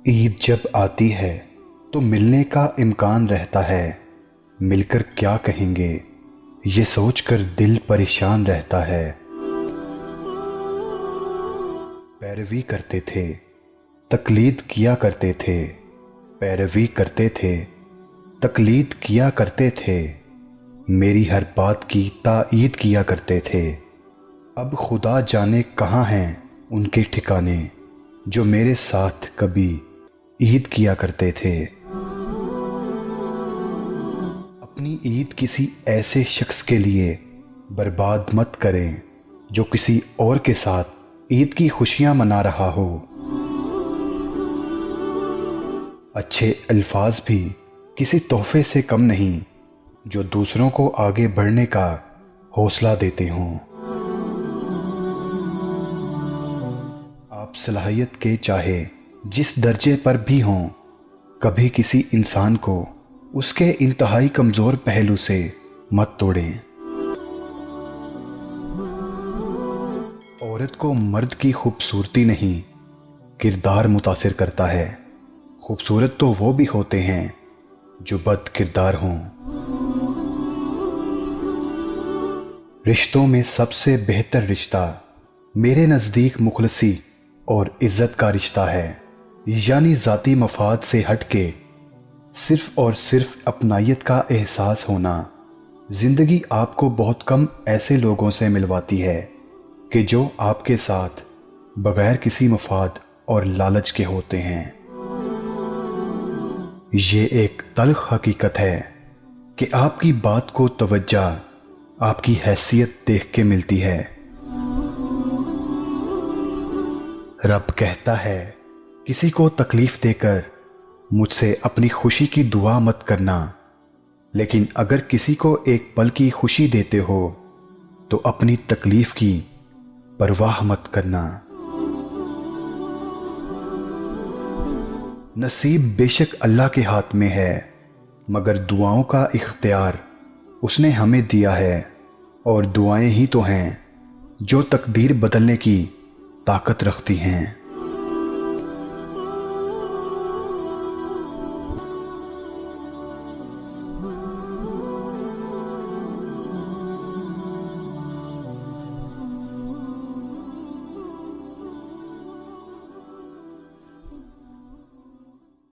عید جب آتی ہے تو ملنے کا امکان رہتا ہے، مل کر کیا کہیں گے یہ سوچ کر دل پریشان رہتا ہے۔ پیروی کرتے تھے، تقلید کیا کرتے تھے، پیروی کرتے تھے، تقلید کیا کرتے تھے، میری ہر بات کی تائید کیا کرتے تھے۔ اب خدا جانے کہاں ہیں ان کے ٹھکانے جو میرے ساتھ کبھی عید کیا کرتے تھے۔ اپنی عید کسی ایسے شخص کے لیے برباد مت کریں جو کسی اور کے ساتھ عید کی خوشیاں منا رہا ہو۔ اچھے الفاظ بھی کسی تحفے سے کم نہیں جو دوسروں کو آگے بڑھنے کا حوصلہ دیتے ہوں۔ آپ صلاحیت کے چاہے جس درجے پر بھی ہوں، کبھی کسی انسان کو اس کے انتہائی کمزور پہلو سے مت توڑیں۔ عورت کو مرد کی خوبصورتی نہیں، کردار متاثر کرتا ہے۔ خوبصورت تو وہ بھی ہوتے ہیں جو بد کردار ہوں۔ رشتوں میں سب سے بہتر رشتہ میرے نزدیک مخلصی اور عزت کا رشتہ ہے، یعنی ذاتی مفاد سے ہٹ کے صرف اور صرف اپنائیت کا احساس ہونا۔ زندگی آپ کو بہت کم ایسے لوگوں سے ملواتی ہے کہ جو آپ کے ساتھ بغیر کسی مفاد اور لالچ کے ہوتے ہیں۔ یہ ایک تلخ حقیقت ہے کہ آپ کی بات کو توجہ آپ کی حیثیت دیکھ کے ملتی ہے۔ رب کہتا ہے کسی کو تکلیف دے کر مجھ سے اپنی خوشی کی دعا مت کرنا، لیکن اگر کسی کو ایک پل کی خوشی دیتے ہو تو اپنی تکلیف کی پرواہ مت کرنا۔ نصیب بے شک اللہ کے ہاتھ میں ہے، مگر دعاؤں کا اختیار اس نے ہمیں دیا ہے، اور دعائیں ہی تو ہیں جو تقدیر بدلنے کی طاقت رکھتی ہیں۔